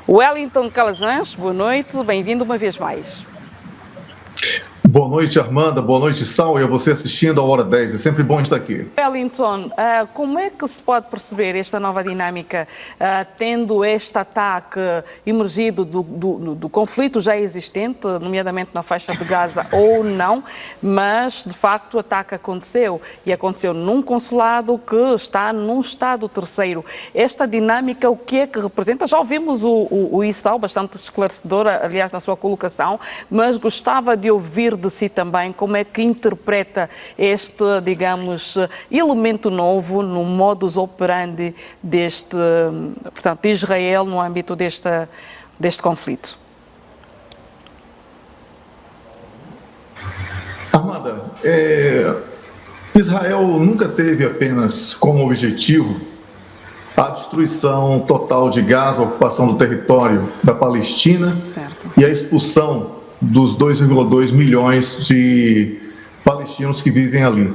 Wellington Calazans, boa noite, bem-vindo uma vez mais. Boa noite, Armanda. Boa noite, Sal, e a você assistindo à Hora 10. É sempre bom estar aqui. Wellington, como é que se pode perceber esta nova dinâmica, tendo este ataque emergido do conflito já existente, nomeadamente na faixa de Gaza ou não, mas de facto o ataque aconteceu e aconteceu num consulado que está num estado terceiro. Esta dinâmica, o que é que representa? Já ouvimos o Issal, bastante esclarecedor, aliás, na sua colocação, mas gostava de ouvir de si também como é que interpreta este, digamos, elemento novo no modus operandi deste, portanto, de Israel no âmbito deste conflito. Armanda, Israel nunca teve apenas como objetivo a destruição total de Gaza, a ocupação do território da Palestina, certo, e a expulsão dos 2,2 milhões de palestinos que vivem ali.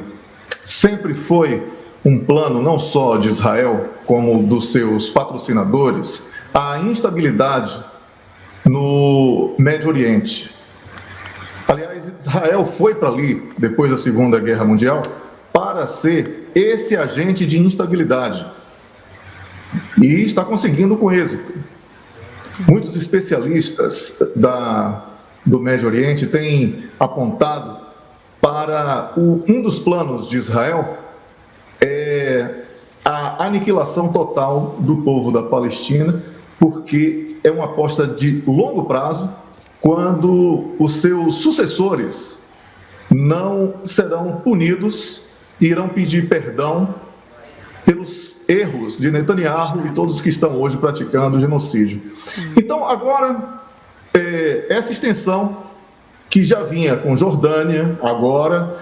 Sempre foi um plano não só de Israel, como dos seus patrocinadores, a instabilidade no Médio Oriente. Aliás, Israel foi para ali, depois da Segunda Guerra Mundial, para ser esse agente de instabilidade. E está conseguindo com êxito. Muitos especialistas do Médio Oriente têm apontado para um dos planos de Israel a aniquilação total do povo da Palestina, porque é uma aposta de longo prazo, quando os seus sucessores não serão punidos e irão pedir perdão pelos erros de Netanyahu e todos que estão hoje praticando genocídio. Então, agora, essa extensão que já vinha com Jordânia, agora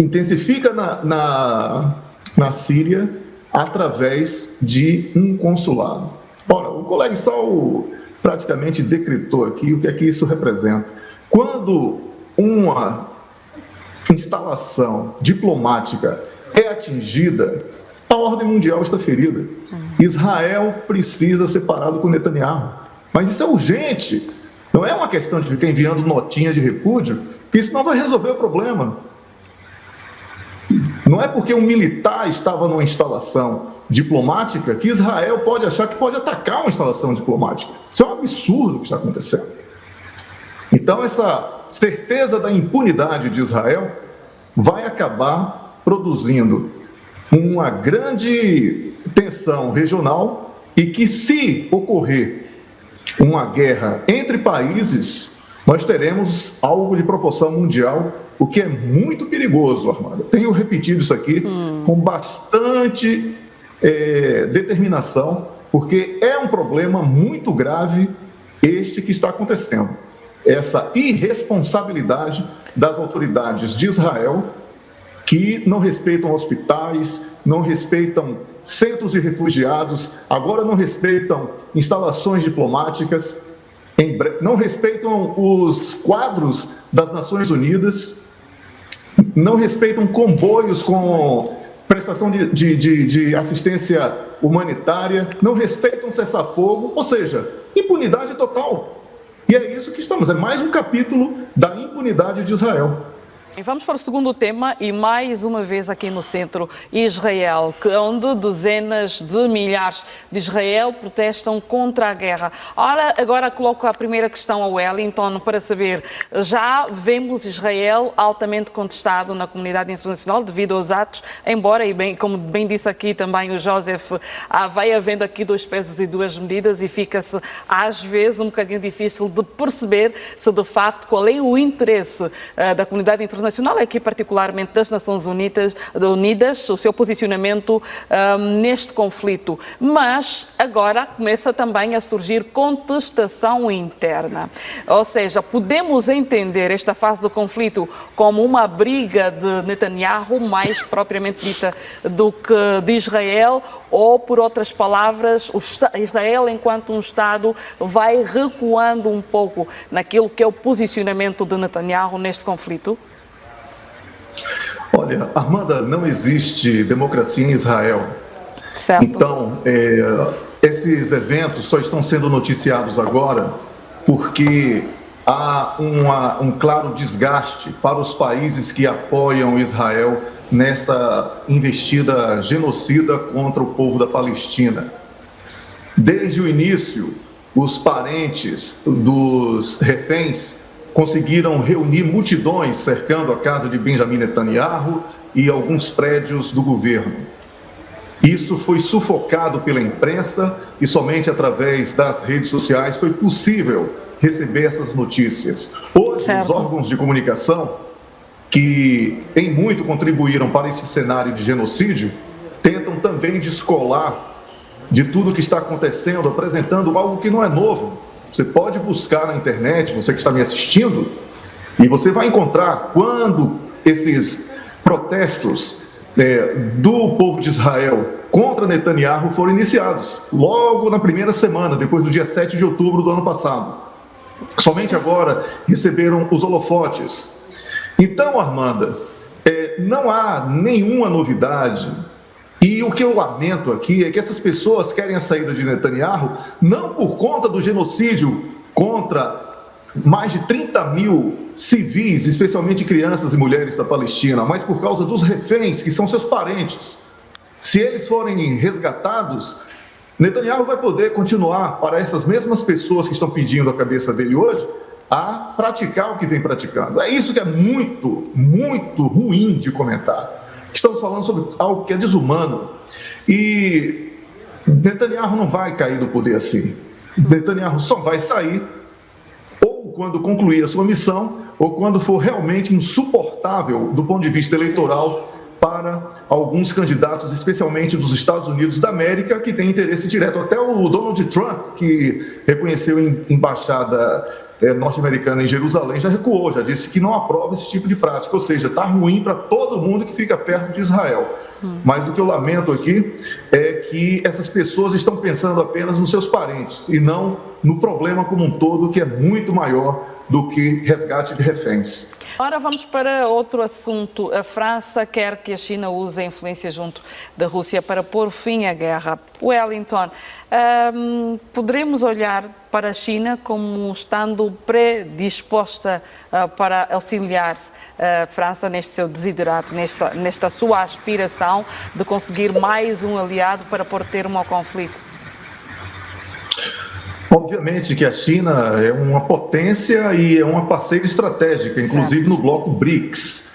intensifica na Síria através de um consulado. Ora, o colega Saul praticamente decretou aqui o que é que isso representa. Quando uma instalação diplomática é atingida, a ordem mundial está ferida. Israel precisa ser parado com Netanyahu. Mas isso é urgente. Não é uma questão de ficar enviando notinha de repúdio, que isso não vai resolver o problema. Não é porque um militar estava numa instalação diplomática que Israel pode achar que pode atacar uma instalação diplomática. Isso é um absurdo que está acontecendo. Então, essa certeza da impunidade de Israel vai acabar produzindo uma grande tensão regional e que, se ocorrer uma guerra entre países, nós teremos algo de proporção mundial, o que é muito perigoso, Armando. Tenho repetido isso aqui com bastante determinação, porque é um problema muito grave este que está acontecendo. Essa irresponsabilidade das autoridades de Israel, que não respeitam hospitais, não respeitam centros de refugiados, agora não respeitam instalações diplomáticas, não respeitam os quadros das Nações Unidas, não respeitam comboios com prestação de assistência humanitária, não respeitam cessar-fogo, ou seja, impunidade total. E é isso que estamos, é mais um capítulo da impunidade de Israel. E vamos para o segundo tema, e mais uma vez aqui no centro, Israel, onde dezenas de milhares de Israel protestam contra a guerra. Ora, agora coloco a primeira questão ao Wellington para saber, já vemos Israel altamente contestado na comunidade internacional devido aos atos, embora, e bem, como bem disse aqui também o Joseph, vai havendo aqui dois pesos e duas medidas e fica-se às vezes um bocadinho difícil de perceber se de facto qual é o interesse da comunidade internacional, aqui particularmente das Nações Unidas, o seu posicionamento neste conflito. Mas agora começa também a surgir contestação interna. Ou seja, podemos entender esta fase do conflito como uma briga de Netanyahu, mais propriamente dita do que de Israel, ou, por outras palavras, Israel, enquanto um Estado, vai recuando um pouco naquilo que é o posicionamento de Netanyahu neste conflito? Olha, Armanda, não existe democracia em Israel. Certo. Então, esses eventos só estão sendo noticiados agora porque há um claro desgaste para os países que apoiam Israel nessa investida genocida contra o povo da Palestina. Desde o início, os parentes dos reféns conseguiram reunir multidões cercando a casa de Benjamin Netanyahu e alguns prédios do governo. Isso foi sufocado pela imprensa e somente através das redes sociais foi possível receber essas notícias. Hoje, os órgãos de comunicação, que em muito contribuíram para esse cenário de genocídio, tentam também descolar de tudo que está acontecendo, apresentando algo que não é novo. Você pode buscar na internet, você que está me assistindo, e você vai encontrar quando esses protestos do povo de Israel contra Netanyahu foram iniciados, logo na primeira semana, depois do dia 7 de outubro do ano passado. Somente agora receberam os holofotes. Então, Armanda, não há nenhuma novidade. E o que eu lamento aqui é que essas pessoas querem a saída de Netanyahu não por conta do genocídio contra mais de 30 mil civis, especialmente crianças e mulheres da Palestina, mas por causa dos reféns, que são seus parentes. Se eles forem resgatados, Netanyahu vai poder continuar, para essas mesmas pessoas que estão pedindo a cabeça dele hoje, a praticar o que vem praticando. É isso que é muito, muito ruim de comentar. Estamos falando sobre algo que é desumano. E Netanyahu não vai cair do poder assim. Netanyahu só vai sair ou quando concluir a sua missão, ou quando for realmente insuportável do ponto de vista eleitoral para alguns candidatos, especialmente dos Estados Unidos da América, que têm interesse direto. Até o Donald Trump, que reconheceu a embaixada norte-americana em Jerusalém, já recuou, já disse que não aprova esse tipo de prática, ou seja, está ruim para todo mundo que fica perto de Israel. Mas o que eu lamento aqui é que essas pessoas estão pensando apenas nos seus parentes e não no problema como um todo, que é muito maior do que resgate de reféns. Agora vamos para outro assunto. A França quer que a China use a influência junto da Rússia para pôr fim à guerra. Wellington, poderemos olhar para a China como estando predisposta para auxiliar a França neste seu desiderato, nesta sua aspiração de conseguir mais um aliado para pôr termo ao conflito? Obviamente que a China é uma potência e é uma parceira estratégica, inclusive no bloco BRICS.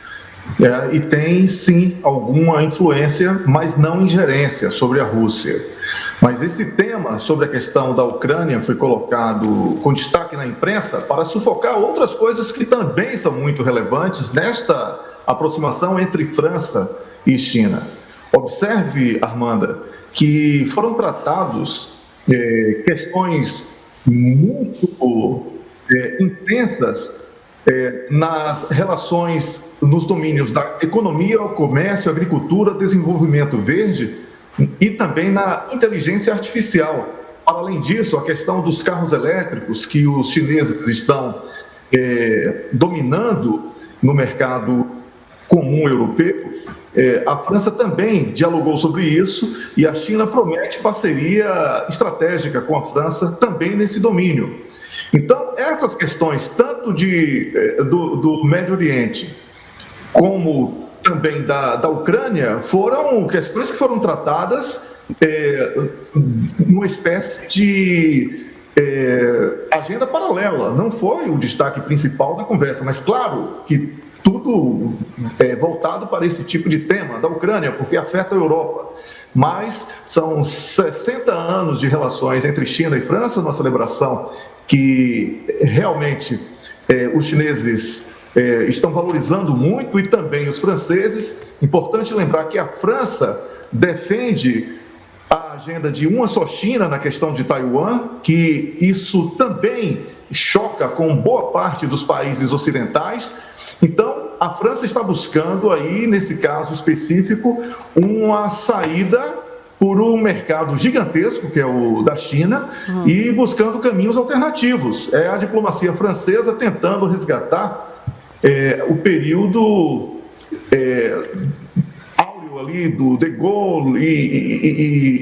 E tem, sim, alguma influência, mas não ingerência sobre a Rússia. Mas esse tema sobre a questão da Ucrânia foi colocado com destaque na imprensa para sufocar outras coisas que também são muito relevantes nesta aproximação entre França e China. Observe, Armanda, que foram tratados questões muito intensas nas relações nos domínios da economia, comércio, agricultura, desenvolvimento verde e também na inteligência artificial. Além disso, a questão dos carros elétricos que os chineses estão dominando no mercado comum europeu, a França também dialogou sobre isso e a China promete parceria estratégica com a França também nesse domínio. Então, essas questões, tanto do Médio Oriente como também da Ucrânia, foram questões que foram tratadas numa espécie de agenda paralela. Não foi o destaque principal da conversa, mas claro que tudo voltado para esse tipo de tema da Ucrânia, porque afeta a Europa. Mas são 60 anos de relações entre China e França, uma celebração que realmente os chineses estão valorizando muito e também os franceses. Importante lembrar que a França defende a agenda de uma só China na questão de Taiwan, que isso também choca com boa parte dos países ocidentais. Então, a França está buscando aí, nesse caso específico, uma saída por um mercado gigantesco, que é o da China, e buscando caminhos alternativos. É a diplomacia francesa tentando resgatar o período áureo ali do De Gaulle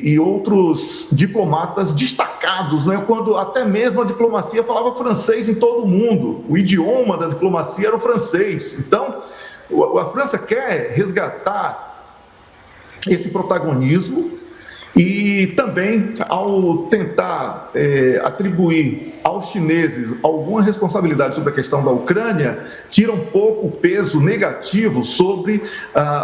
e outros diplomatas destacados, né? Quando até mesmo a diplomacia falava francês em todo o mundo, o idioma da diplomacia era o francês. Então, a França quer resgatar esse protagonismo e também, ao tentar atribuir aos chineses alguma responsabilidade sobre a questão da Ucrânia, tira um pouco o peso negativo sobre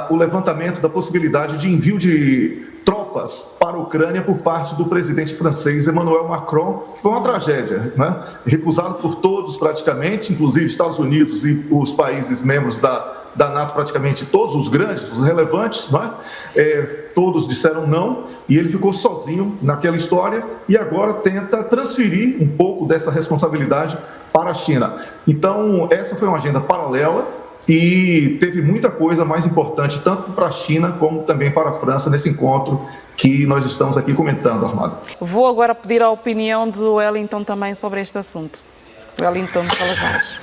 o levantamento da possibilidade de envio de tropas para a Ucrânia por parte do presidente francês Emmanuel Macron, que foi uma tragédia, né? Recusado por todos praticamente, inclusive Estados Unidos e os países membros da NATO, praticamente todos os grandes, os relevantes, né? Todos disseram não, e ele ficou sozinho naquela história e agora tenta transferir um pouco dessa responsabilidade para a China. Então, essa foi uma agenda paralela e teve muita coisa mais importante, tanto para a China como também para a França, nesse encontro que nós estamos aqui comentando, Armando. Vou agora pedir a opinião do Wellington também sobre este assunto. Wellington Calazans.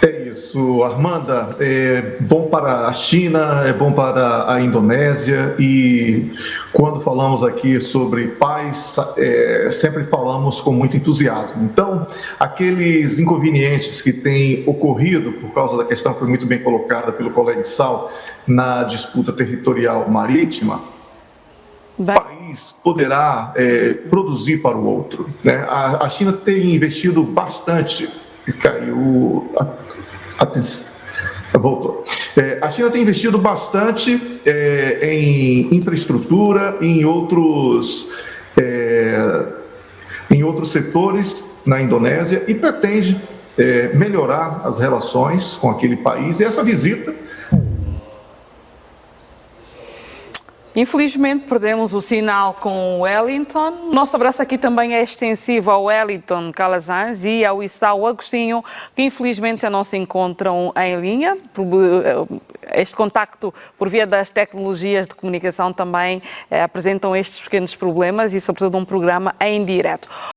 É isso, Armanda, é bom para a China, é bom para a Indonésia e quando falamos aqui sobre paz, sempre falamos com muito entusiasmo. Então, aqueles inconvenientes que têm ocorrido por causa da questão que foi muito bem colocada pelo colega Sal na disputa territorial marítima, o país poderá produzir para o outro, né? A China tem investido bastante, caiu... Atenção, voltou. A China tem investido bastante em infraestrutura e em outros setores na Indonésia e pretende melhorar as relações com aquele país. E essa visita... Infelizmente perdemos o sinal com o Wellington. Nosso abraço aqui também é extensivo ao Wellington Calazans e ao Issao Agostinho, que infelizmente não se encontram em linha. Este contacto por via das tecnologias de comunicação também apresentam estes pequenos problemas e sobretudo um programa em direto.